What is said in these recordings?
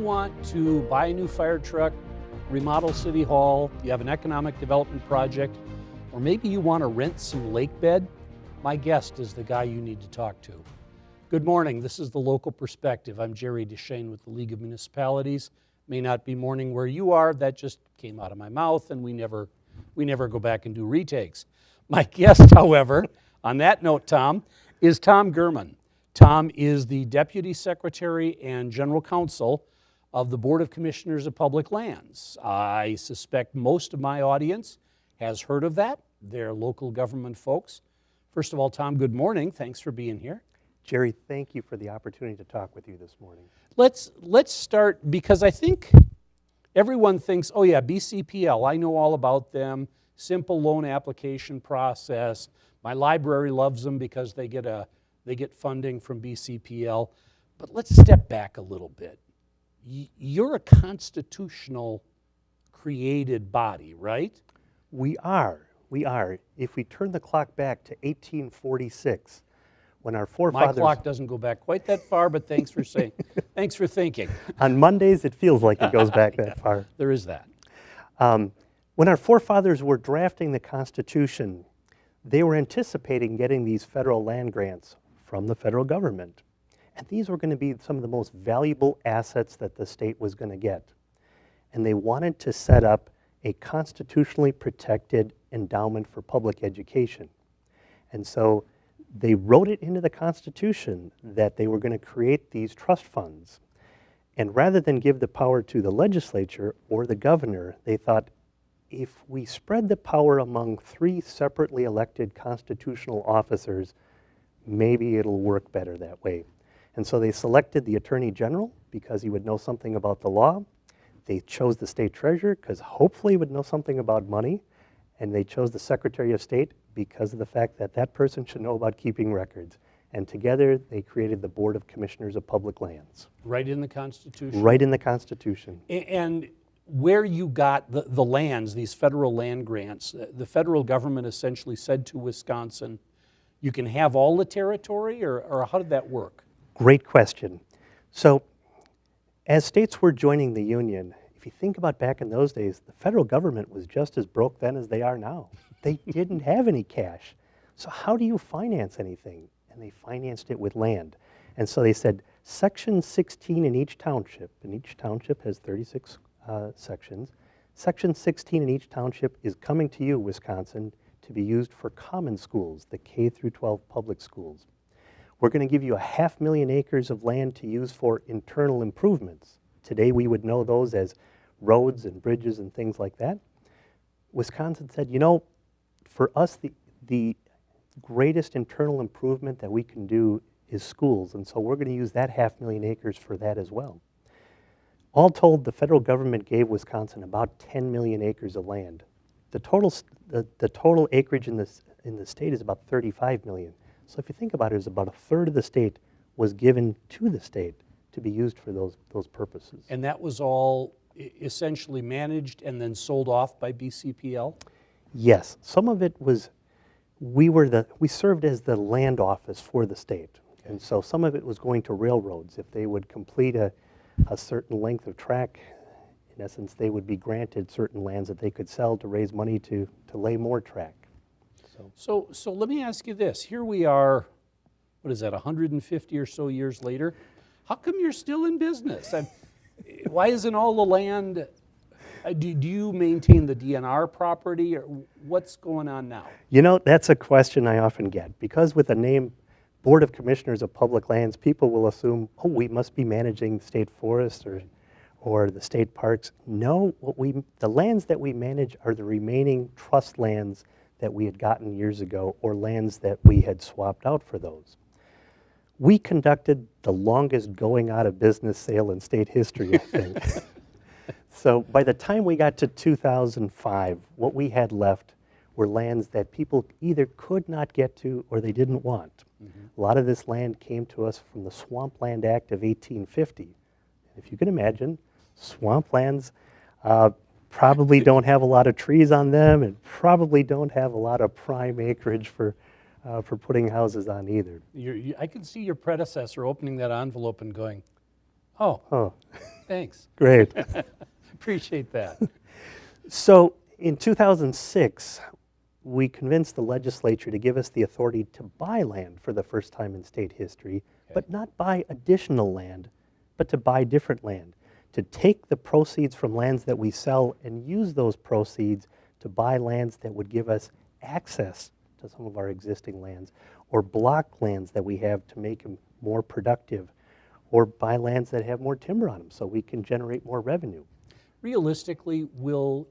want to buy a new fire truck, remodel City Hall, you have an economic development project, or maybe you want to rent some lake bed, my guest is the guy you need to talk to. Good morning, this is The Local Perspective. I'm Jerry Deshane with the League of Municipalities. May not be morning where you are, that just came out of my mouth, and we never go back and do retakes. My guest, however, on that note, Tom, is Tom Gurman. Tom is the Deputy Secretary and General Counsel of the Board of Commissioners of Public Lands. I suspect most of my audience has heard of that. They're local government folks. First of all, Tom, good morning. Thanks for being here. Jerry, thank you for the opportunity to talk with you this morning. Let's start, because I think everyone thinks, oh yeah, BCPL, I know all about them, simple loan application process. My library loves them because they get funding from BCPL. But let's step back a little bit. You're a constitutional created body, right? We are. If we turn the clock back to 1846, when our forefathers... My clock doesn't go back quite that far, but thanks for saying, thanks for thinking. On Mondays, it feels like it goes back that far. There is that. When our forefathers were drafting the Constitution, they were anticipating getting these federal land grants from the federal government. And these were going to be some of the most valuable assets that the state was going to get. And they wanted to set up a constitutionally protected endowment for public education. And so they wrote it into the Constitution that they were going to create these trust funds. And rather than give the power to the legislature or the governor, they thought, if we spread the power among 3 separately elected constitutional officers, maybe it'll work better that way. And so they selected the Attorney General because he would know something about the law. They chose the State Treasurer because hopefully he would know something about money. And they chose the Secretary of State because of the fact that that person should know about keeping records. And together they created the Board of Commissioners of Public Lands. Right in the Constitution? Right in the Constitution. And where you got the lands, these federal land grants, the federal government essentially said to Wisconsin, you can have all the territory, or how did that work? Great question. So as states were joining the Union, if you think about back in those days, the federal government was just as broke then as they are now. They didn't have any cash. So how do you finance anything? And they financed it with land. And so they said, Section 16 in each township, and each township has 36 sections, Section 16 in each township is coming to you, Wisconsin, to be used for common schools, the K through 12 public schools. We're going to give you 500,000 acres of land to use for internal improvements. Today we would know those as roads and bridges and things like that. Wisconsin said, you know, for us the greatest internal improvement that we can do is schools, and so we're going to use that 500,000 acres for that as well. All told, the federal government gave Wisconsin about 10 million acres of land. The total acreage in the state is about 35 million. So if you think about it, it's about 1/3 of the state was given to the state to be used for those purposes. And that was all essentially managed and then sold off by BCPL? Yes, some of it was, we served as the land office for the state. Okay. And so some of it was going to railroads. If they would complete a certain length of track, in essence, they would be granted certain lands that they could sell to raise money to lay more track. So let me ask you this. Here we are, what is that, 150 or so years later? How come you're still in business? Why isn't all the land, do you maintain the DNR property, or what's going on now? You know, that's a question I often get, because with the name Board of Commissioners of Public Lands, people will assume, oh, we must be managing state forests or the state parks. No, the lands that we manage are the remaining trust lands that we had gotten years ago, or lands that we had swapped out for those. We conducted the longest going out of business sale in state history, I think. So by the time we got to 2005, what we had left were lands that people either could not get to or they didn't want. Mm-hmm. A lot of this land came to us from the Swampland Act of 1850. If you can imagine, swamplands probably don't have a lot of trees on them and probably don't have a lot of prime acreage for putting houses on either. I can see your predecessor opening that envelope and going, Oh, Oh, thanks. great. Appreciate that. So in 2006, we convinced the legislature to give us the authority to buy land for the first time in state history, but not buy additional land, but to buy different land, to take the proceeds from lands that we sell and use those proceeds to buy lands that would give us access to some of our existing lands, or block lands that we have to make them more productive, or buy lands that have more timber on them so we can generate more revenue. Realistically, will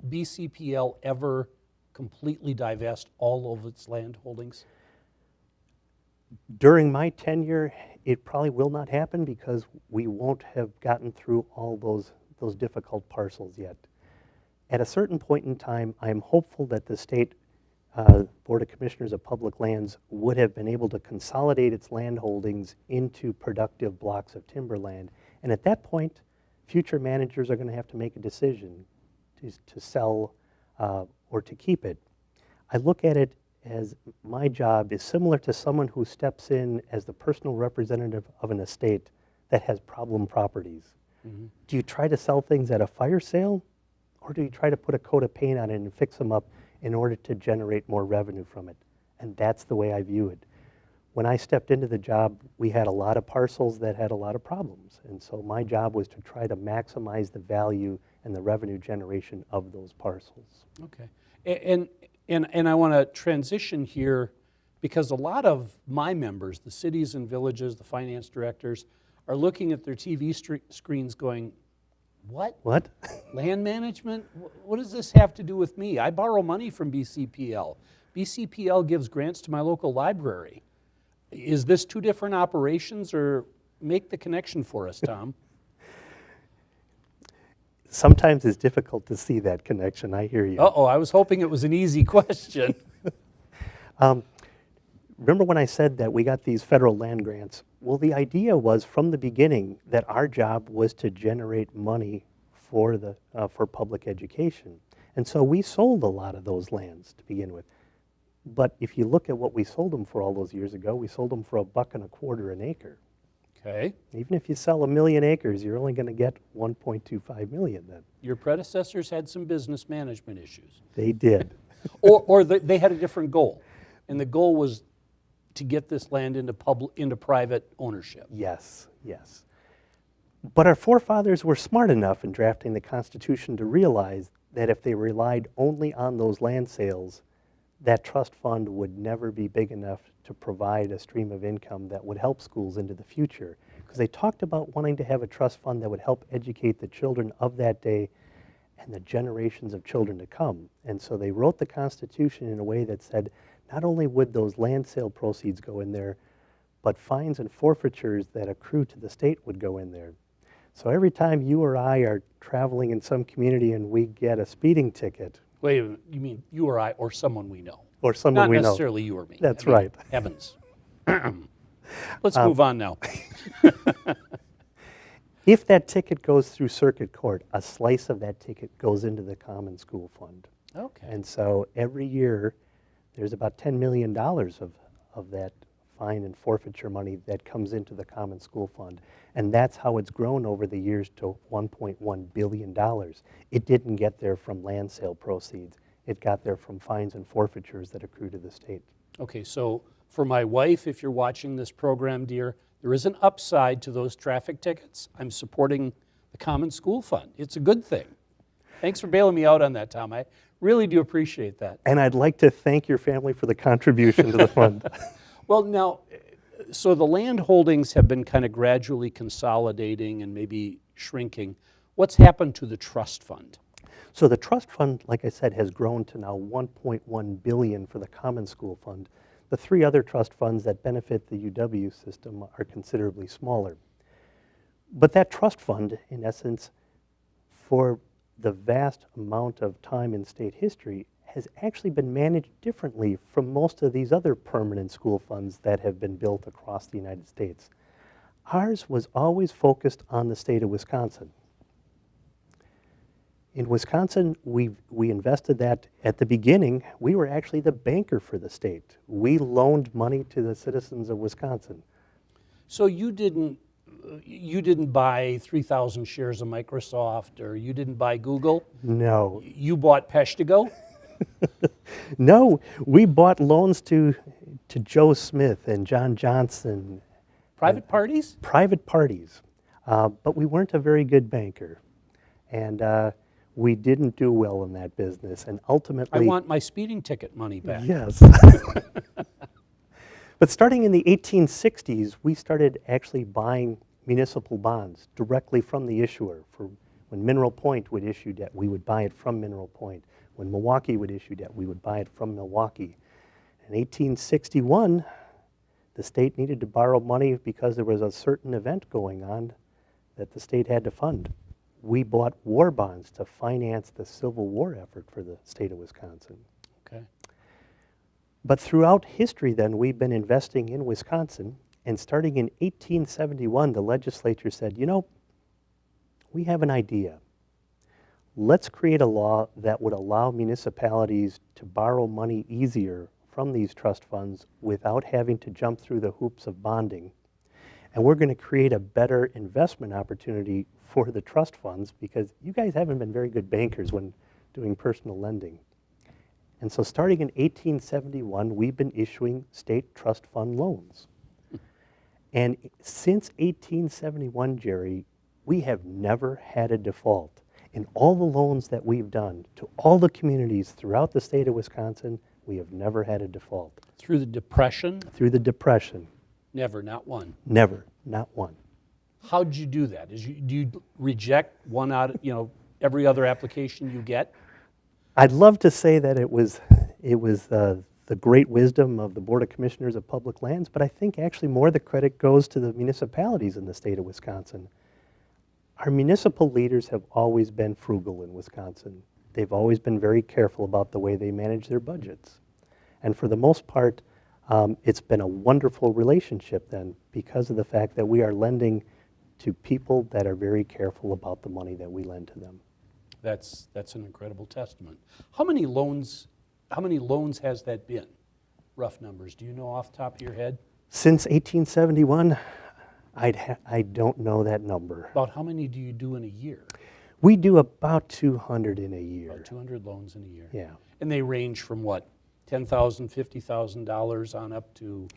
BCPL ever completely divest all of its land holdings? During my tenure, it probably will not happen because we won't have gotten through all those difficult parcels yet. At a certain point in time, I'm hopeful that the state Board of Commissioners of Public Lands would have been able to consolidate its land holdings into productive blocks of timberland. And at that point, future managers are going to have to make a decision to sell or to keep it. I look at it as my job is similar to someone who steps in as the personal representative of an estate that has problem properties. Mm-hmm. Do you try to sell things at a fire sale, or do you try to put a coat of paint on it and fix them up in order to generate more revenue from it? And that's the way I view it. When I stepped into the job, we had a lot of parcels that had a lot of problems. And so my job was to try to maximize the value and the revenue generation of those parcels. Okay. And I want to transition here because a lot of my members, the cities and villages, the finance directors, are looking at their TV screens going, what? What? Land management? What does this have to do with me? I borrow money from BCPL. BCPL gives grants to my local library. Is this two different operations, or make the connection for us, Tom? Sometimes it's difficult to see that connection. I hear you. Uh-oh, I was hoping it was an easy question. Remember when I said that we got these federal land grants? Well, the idea was from the beginning that our job was to generate money for public education. And so we sold a lot of those lands to begin with. But if you look at what we sold them for all those years ago, we sold them for $1.25 an acre. Okay. Even if you sell 1 million acres, you're only going to get 1.25 million then. Your predecessors had some business management issues. They did. or they had a different goal, and the goal was to get this land into private ownership. Yes, yes. But our forefathers were smart enough in drafting the Constitution to realize that if they relied only on those land sales, that trust fund would never be big enough to provide a stream of income that would help schools into the future. Because they talked about wanting to have a trust fund that would help educate the children of that day and the generations of children to come. And so they wrote the Constitution in a way that said not only would those land sale proceeds go in there, but fines and forfeitures that accrue to the state would go in there. So every time you or I are traveling in some community and we get a speeding ticket. Wait a minute, you mean you or I or someone we know? Or someone we know. Not necessarily you or me. That's right. Heavens. Let's move on now. If that ticket goes through circuit court, a slice of that ticket goes into the Common School Fund. Okay. And so every year there's about $10 million of that fine and forfeiture money that comes into the Common School Fund. And that's how it's grown over the years to $1.1 billion. It didn't get there from land sale proceeds. It got there from fines and forfeitures that accrue to the state. Okay, so for my wife, if you're watching this program, dear, there is an upside to those traffic tickets. I'm supporting the Common School Fund. It's a good thing. Thanks for bailing me out on that, Tom. I really do appreciate that. And I'd like to thank your family for the contribution to the fund. Well, now, so the land holdings have been kind of gradually consolidating and maybe shrinking. What's happened to the trust fund? So the trust fund, like I said, has grown to now $1.1 billion for the Common School Fund. The three other trust funds that benefit the UW system are considerably smaller. But that trust fund, in essence, for the vast amount of time in state history, has actually been managed differently from most of these other permanent school funds that have been built across the United States. Ours was always focused on the state of Wisconsin. In Wisconsin, we invested that at the beginning. We were actually the banker for the state. We loaned money to the citizens of Wisconsin. So you didn't You didn't buy 3,000 shares of Microsoft, or you didn't buy Google. No. You bought Peshtigo. No, we bought loans to Joe Smith and John Johnson, Private parties? private parties. But we weren't a very good banker. And we didn't do well in that business. And ultimately... I want my speeding ticket money back. Yes. But starting in the 1860s, we started actually buying municipal bonds directly from the issuer. For when Mineral Point would issue debt, we would buy it from Mineral Point. When Milwaukee would issue debt, we would buy it from Milwaukee. In 1861, the state needed to borrow money because there was a certain event going on that the state had to fund. We bought war bonds to finance the Civil War effort for the state of Wisconsin. Okay. But throughout history then, we've been investing in Wisconsin, and starting in 1871, the legislature said, you know, we have an idea. Let's create a law that would allow municipalities to borrow money easier from these trust funds without having to jump through the hoops of bonding. And we're going to create a better investment opportunity for the trust funds, because you guys haven't been very good bankers when doing personal lending. And so starting in 1871, we've been issuing state trust fund loans. And since 1871, Jerry, we have never had a default. In all the loans that we've done to all the communities throughout the state of Wisconsin, we have never had a default. Through the Depression? Through the Depression. Never, not one. Never, not one. How'd you do that? Do you reject one out of, every other application you get? I'd love to say that it was the great wisdom of the Board of Commissioners of Public Lands, but I think actually more of the credit goes to the municipalities in the state of Wisconsin. Our municipal leaders have always been frugal in Wisconsin. They've always been very careful about the way they manage their budgets. And for the most part, it's been a wonderful relationship then, because of the fact that we are lending to people that are very careful about the money that we lend to them. That's an incredible testament. How many loans has that been? Rough numbers. Do you know off the top of your head? Since 1871, I don't know that number. About how many do you do in a year? We do about 200 in a year. About 200 loans in a year. Yeah. And they range from what? $10,000, $50,000 on up to?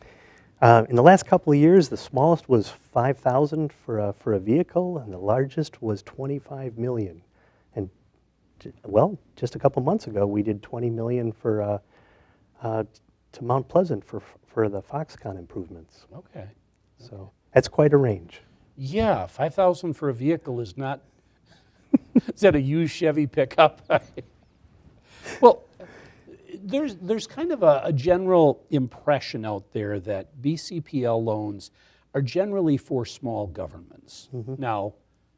In the last couple of years, the smallest was $5,000 for a vehicle, and the largest was $25 million. And well, just a couple months ago, we did $20 million to Mount Pleasant for the Foxconn improvements. Okay. So that's quite a range. Yeah, $5,000 for a vehicle is not. Is that a used Chevy pickup? Well, there's kind of a general impression out there that BCPL loans are generally for small governments. Mm-hmm. Now,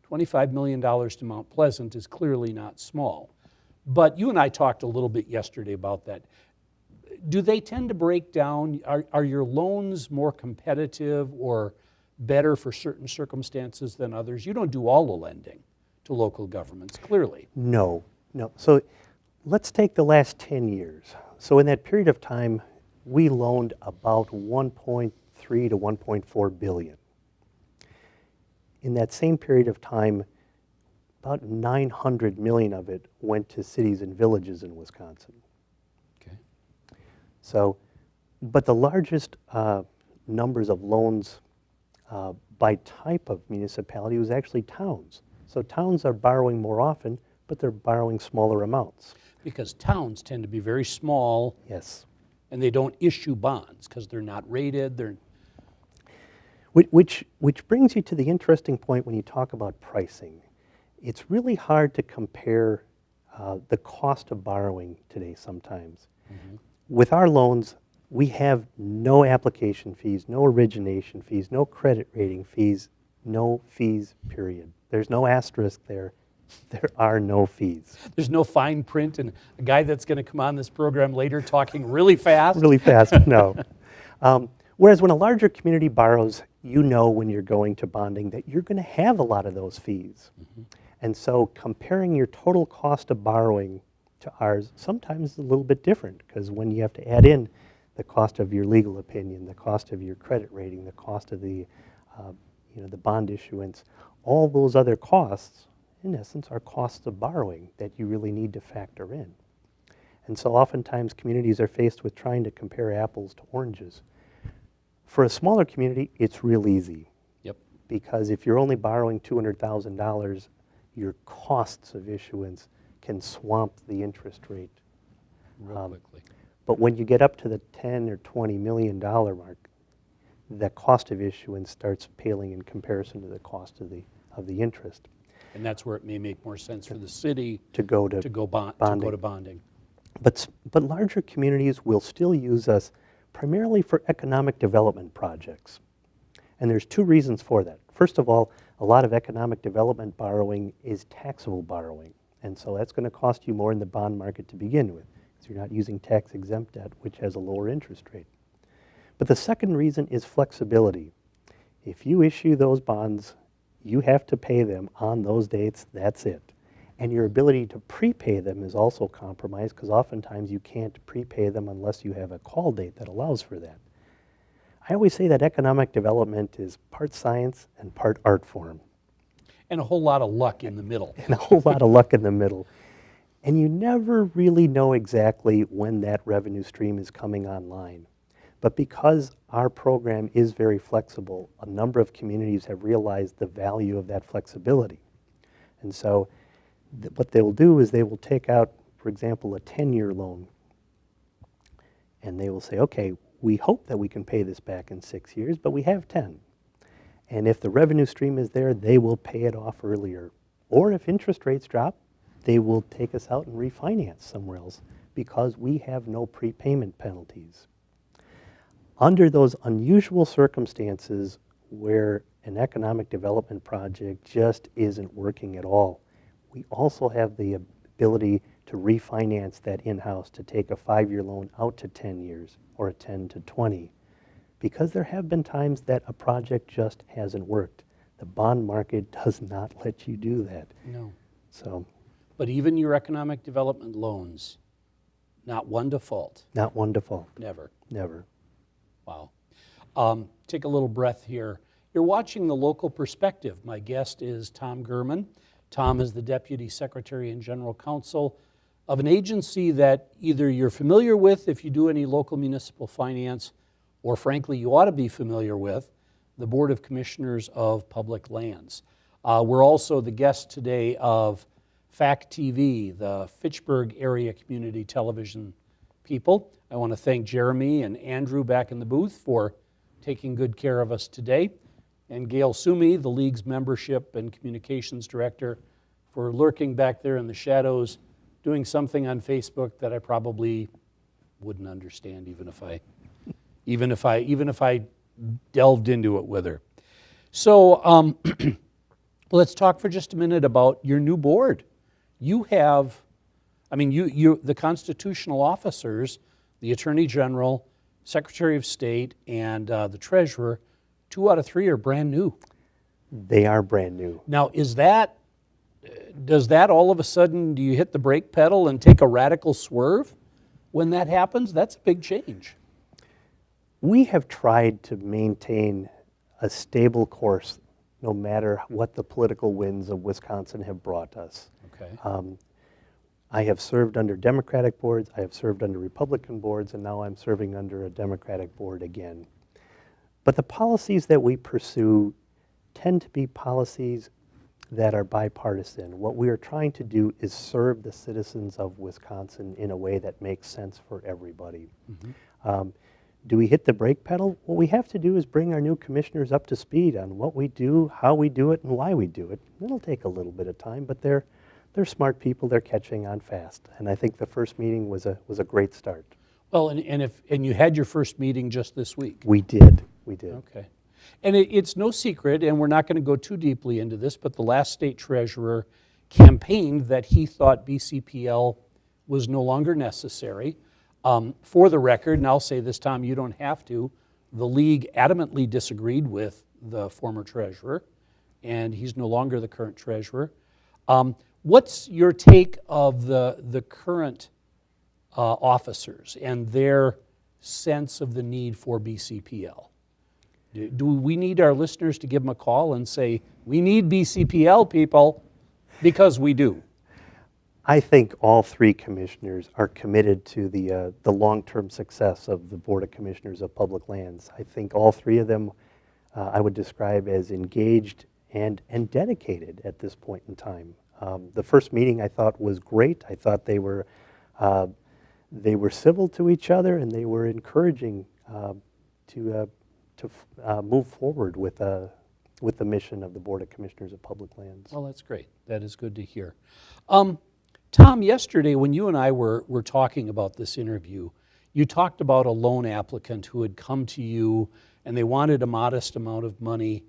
$25 million to Mount Pleasant is clearly not small. But you and I talked a little bit yesterday about that. Do they tend to break down? Are your loans more competitive or better for certain circumstances than others? You don't do all the lending to local governments, clearly. No. So let's take the last 10 years. So in that period of time, we loaned about 1.3 to 1.4 billion. In that same period of time, about 900 million of it went to cities and villages in Wisconsin. Okay. So, but the largest numbers of loans by type of municipality was actually towns. So towns are borrowing more often, but they're borrowing smaller amounts. Because towns tend to be very small. Yes. And they don't issue bonds because they're not rated. Which brings you to the interesting point when you talk about pricing. It's really hard to compare the cost of borrowing today sometimes. Mm-hmm. With our loans, we have no application fees, no origination fees, no credit rating fees, no fees, period. There's no asterisk there. There are no fees. There's no fine print and a guy that's going to come on this program later talking really fast? Really fast, no. Whereas when a larger community borrows, you know when you're going to bonding that you're going to have a lot of those fees. Mm-hmm. And so comparing your total cost of borrowing to ours sometimes is a little bit different, because when you have to add in the cost of your legal opinion, the cost of your credit rating, the cost of the the bond issuance, all those other costs, in essence, are costs of borrowing that you really need to factor in. And so oftentimes communities are faced with trying to compare apples to oranges. For a smaller community, it's real easy. Yep. Because if you're only borrowing $200,000, your costs of issuance can swamp the interest rate Real quickly. But when you get up to the $10 or $20 million mark, the cost of issuance starts paling in comparison to the cost of the interest. And that's where it may make more sense for the city to go bonding. But larger communities will still use us primarily for economic development projects. And there's two reasons for that. First of all, a lot of economic development borrowing is taxable borrowing. And so that's going to cost you more in the bond market to begin with, because you're not using tax-exempt debt, which has a lower interest rate. But the second reason is flexibility. If you issue those bonds, you have to pay them on those dates, that's it. And your ability to prepay them is also compromised, because oftentimes you can't prepay them unless you have a call date that allows for that. I always say that economic development is part science and part art form. And a whole lot of luck in the middle. And a whole lot of luck in the middle. And you never really know exactly when that revenue stream is coming online. But because our program is very flexible, a number of communities have realized the value of that flexibility. And so what they will do is they will take out, for example, a 10-year loan. And they will say, okay, we hope that we can pay this back in 6 years, but we have 10. And if the revenue stream is there, they will pay it off earlier. Or if interest rates drop, they will take us out and refinance somewhere else because we have no prepayment penalties. Under those unusual circumstances where an economic development project just isn't working at all, we also have the ability to refinance that in-house, to take a 5-year loan out to 10 years or a 10 to 20. Because there have been times that a project just hasn't worked. The bond market does not let you do that. No. So, but even your economic development loans, not one default. Not one default. Never. Never. Wow. Take a little breath here. You're watching The Local Perspective. My guest is Tom Gurman. Tom is the Deputy Secretary and General Counsel of an agency that either you're familiar with if you do any local municipal finance, or frankly, you ought to be familiar with, the Board of Commissioners of Public Lands. We're also the guest today of FACT TV, the Fitchburg area community television people. I want to thank Jeremy and Andrew back in the booth for taking good care of us today, and Gail Sumi, the league's membership and communications director, for lurking back there in the shadows, doing something on Facebook that I probably wouldn't understand even if I delved into it with her. So let's talk for just a minute about your new board. You have, the constitutional officers, the Attorney General, Secretary of State, and the Treasurer, 2 out of 3 are brand new. They are brand new. Now, does that all of a sudden, do you hit the brake pedal and take a radical swerve when that happens? That's a big change. We have tried to maintain a stable course no matter what the political winds of Wisconsin have brought us. Okay. I have served under Democratic boards, I have served under Republican boards, and now I'm serving under a Democratic board again. But the policies that we pursue tend to be policies that are bipartisan. What we are trying to do is serve the citizens of Wisconsin in a way that makes sense for everybody. Mm-hmm. Do we hit the brake pedal? What we have to do is bring our new commissioners up to speed on what we do, how we do it, and why we do it. It'll take a little bit of time, but they're smart people. They're catching on fast, and I think the first meeting was a great start. Well, and you had your first meeting just this week. We did. Okay. And it's no secret, and we're not going to go too deeply into this, but the last state treasurer campaigned that he thought BCPL was no longer necessary. For the record, and I'll say this, Tom, you don't have to, the league adamantly disagreed with the former treasurer, and he's no longer the current treasurer. What's your take of the current officers and their sense of the need for BCPL? Do we need our listeners to give them a call and say, we need BCPL people? Because we do. I think all three commissioners are committed to the long-term success of the Board of Commissioners of Public Lands. I think all three of them I would describe as engaged and dedicated at this point in time. The first meeting I thought was great. I thought they were civil to each other, and they were encouraging to move forward with the mission of the Board of Commissioners of Public Lands. Well, that's great. That is good to hear. Tom, yesterday when you and I were talking about this interview, you talked about a loan applicant who had come to you and they wanted a modest amount of money,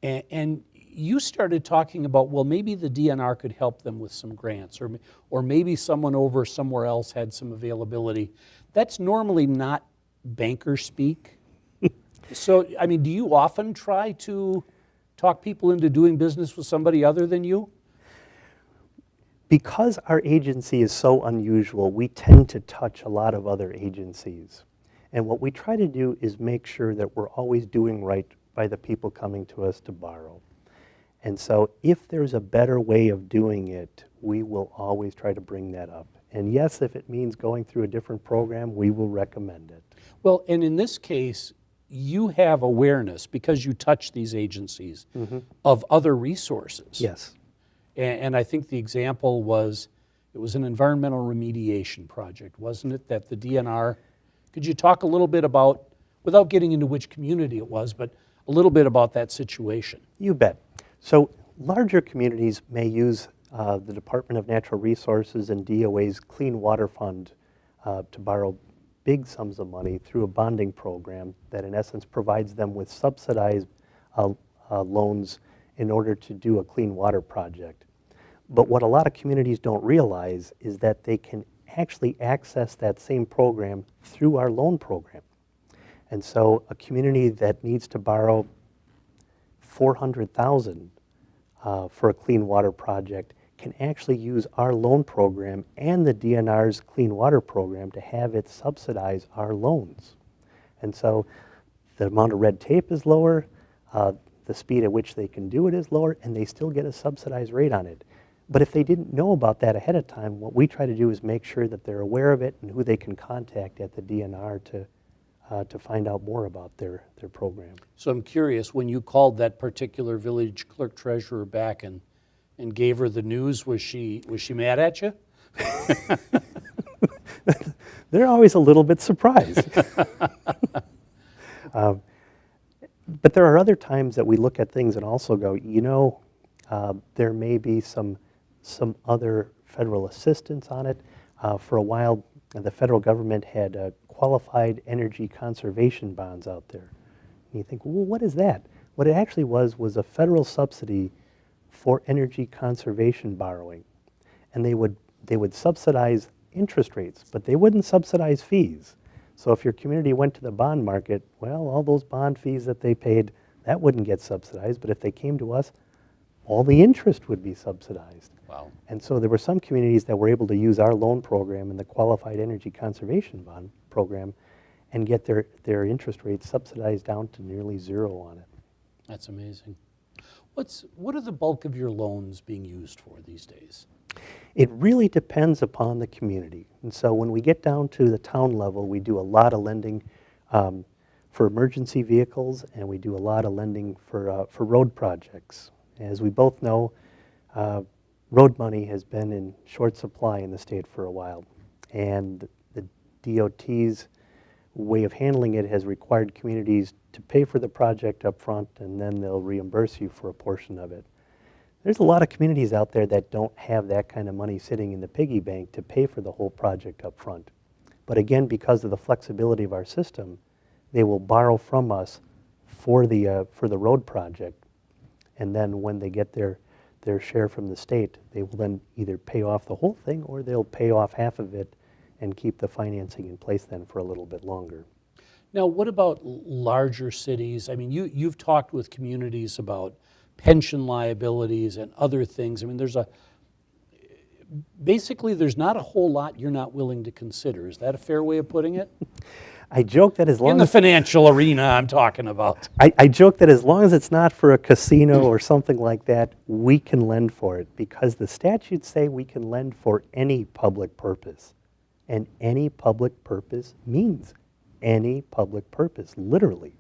and you started talking about, well, maybe the DNR could help them with some grants, or maybe someone over somewhere else had some availability. That's normally not banker speak. So, I mean, do you often try to talk people into doing business with somebody other than you? Because our agency is so unusual, we tend to touch a lot of other agencies. And what we try to do is make sure that we're always doing right by the people coming to us to borrow. And so if there's a better way of doing it, we will always try to bring that up. And yes, if it means going through a different program, we will recommend it. Well, and in this case, you have awareness, because you touch these agencies, of other resources. Yes. And I think the example was, it was an environmental remediation project, wasn't it, that the DNR, could you talk a little bit about, without getting into which community it was, but a little bit about that situation? You bet. So larger communities may use the Department of Natural Resources and DOA's Clean Water Fund to borrow big sums of money through a bonding program that in essence provides them with subsidized loans in order to do a clean water project. But what a lot of communities don't realize is that they can actually access that same program through our loan program. And so a community that needs to borrow $400,000 for a clean water project can actually use our loan program and the DNR's clean water program to have it subsidize our loans. And so the amount of red tape is lower, the speed at which they can do it is lower, and they still get a subsidized rate on it. But if they didn't know about that ahead of time, what we try to do is make sure that they're aware of it and who they can contact at the DNR to find out more about their program. So I'm curious, when you called that particular village clerk treasurer back and gave her the news, was she mad at you? They're always a little bit surprised. But there are other times that we look at things and also go, you know, there may be some other federal assistance on it. For a while, the federal government had qualified energy conservation bonds out there. And you think, well, what is that? What it actually was a federal subsidy for energy conservation borrowing. And they would subsidize interest rates, but they wouldn't subsidize fees. So if your community went to the bond market, well, all those bond fees that they paid, that wouldn't get subsidized. But if they came to us, all the interest would be subsidized. Wow. And so there were some communities that were able to use our loan program and the Qualified Energy Conservation Bond program and get their interest rates subsidized down to nearly zero on it. That's amazing. What are the bulk of your loans being used for these days? It really depends upon the community. And so when we get down to the town level, we do a lot of lending for emergency vehicles, and we do a lot of lending for road projects. As we both know, road money has been in short supply in the state for a while, and the DOT's way of handling it has required communities to pay for the project up front, and then they'll reimburse you for a portion of it. There's a lot of communities out there that don't have that kind of money sitting in the piggy bank to pay for the whole project up front. But again, because of the flexibility of our system, they will borrow from us for the road project. And then when they get their share from the state, they will then either pay off the whole thing or they'll pay off half of it and keep the financing in place then for a little bit longer. Now, what about larger cities? I mean, you've talked with communities about pension liabilities and other things. I mean, basically there's not a whole lot you're not willing to consider. Is that a fair way of putting it? I joke that as long In the as financial arena, I'm talking about. I joke that as long as it's not for a casino or something like that, we can lend for it because the statutes say we can lend for any public purpose. And any public purpose means any public purpose, literally.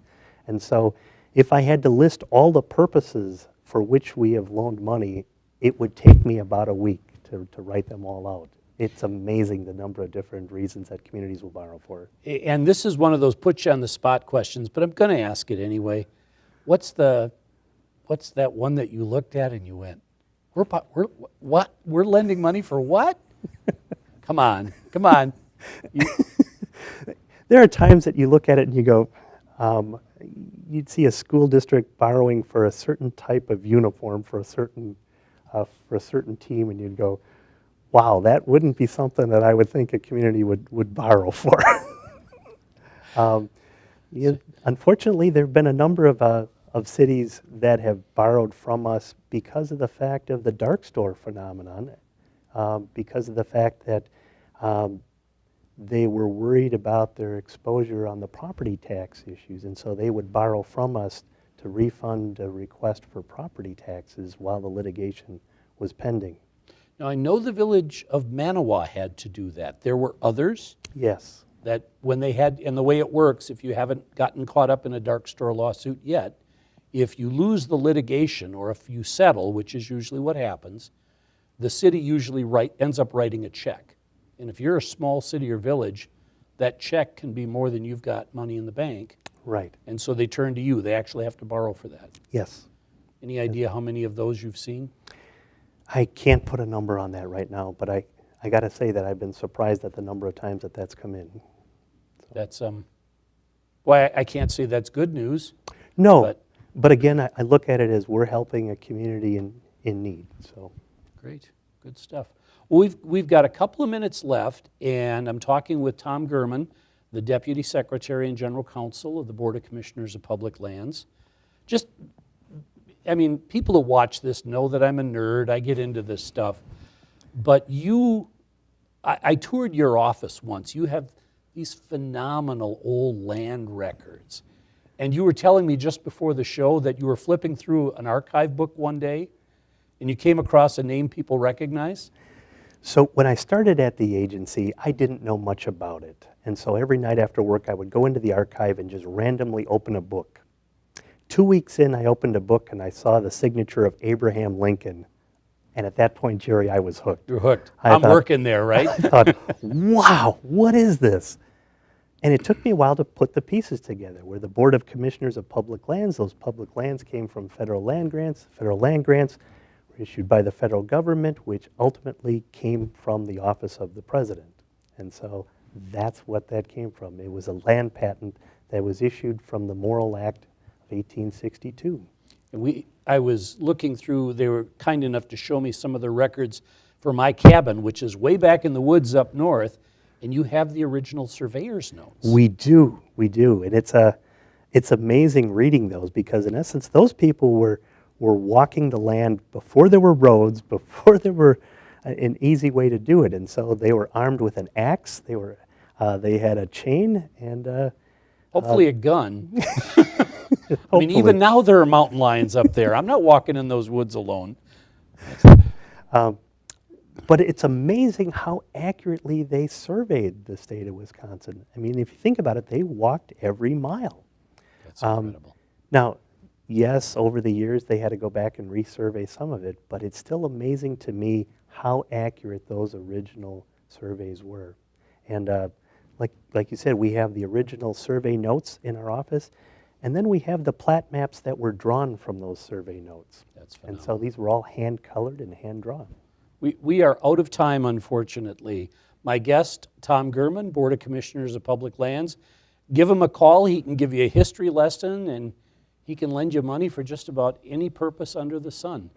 And so if I had to list all the purposes for which we have loaned money, it would take me about a week to write them all out. It's amazing the number of different reasons that communities will borrow for it. And this is one of those put you on the spot questions, but I'm going to ask it anyway. What's that one that you looked at and you went, what? We're lending money for what? Come on. There are times that you look at it and you go, you'd see a school district borrowing for a certain type of uniform for a certain team, and you'd go, wow, that wouldn't be something that I would think a community would borrow for. Unfortunately, there have been a number of cities that have borrowed from us because of the fact of the dark store phenomenon, because of the fact that they were worried about their exposure on the property tax issues, and so they would borrow from us to refund a request for property taxes while the litigation was pending. Now, I know the village of Manawa had to do that. There were others? Yes. That when they had, and the way it works, if you haven't gotten caught up in a dark store lawsuit yet, if you lose the litigation or if you settle, which is usually what happens, the city usually ends up writing a check. And if you're a small city or village, that check can be more than you've got money in the bank. Right. And so they turn to you. They actually have to borrow for that. Yes. Any idea how many of those you've seen? I can't put a number on that right now, but I got to say that I've been surprised at the number of times that that's come in. So. That's, well, I can't say that's good news. No, but again, I look at it as we're helping a community in need. So. Great, good stuff. Well, we've got a couple of minutes left, and I'm talking with Tom Gurman, the Deputy Secretary and General Counsel of the Board of Commissioners of Public Lands. People who watch this know that I'm a nerd. I get into this stuff. But I toured your office once. You have these phenomenal old land records. And you were telling me just before the show that you were flipping through an archive book one day, and you came across a name people recognize? So when I started at the agency, I didn't know much about it. And so every night after work, I would go into the archive and just randomly open a book. 2 weeks in, I opened a book and I saw the signature of Abraham Lincoln. And at that point, Jerry, I was hooked. You're hooked. I'm working there, right? I thought, wow, what is this? And it took me a while to put the pieces together. We're the Board of Commissioners of Public Lands. Those public lands came from federal land grants. Federal land grants were issued by the federal government, which ultimately came from the office of the president. And so that's what that came from. It was a land patent that was issued from the Morrill Act of 1862. And I was looking through, they were kind enough to show me some of the records for my cabin, which is way back in the woods up north, and you have the original surveyor's notes. We do. And it's amazing reading those because in essence, those people were walking the land before there were roads, before there were an easy way to do it. And so they were armed with an axe, they had a chain, and hopefully a gun. I mean, even now there are mountain lions up there. I'm not walking in those woods alone. But it's amazing how accurately they surveyed the state of Wisconsin. I mean, if you think about it, they walked every mile. That's incredible. Now, yes, over the years they had to go back and resurvey some of it, but it's still amazing to me how accurate those original surveys were. And like you said, we have the original survey notes in our office, and then we have the plat maps that were drawn from those survey notes. That's phenomenal. And so these were all hand-colored and hand-drawn. We are out of time, unfortunately. My guest, Tom Gurman, Board of Commissioners of Public Lands. Give him a call. He can give you a history lesson, and he can lend you money for just about any purpose under the sun.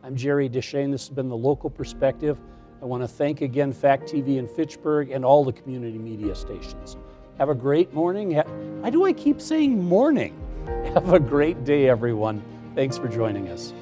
I'm Jerry Deshane. This has been The Local Perspective. I want to thank again Fact TV in Fitchburg and all the community media stations. Have a great morning. Why do I keep saying morning? Have a great day, everyone. Thanks for joining us.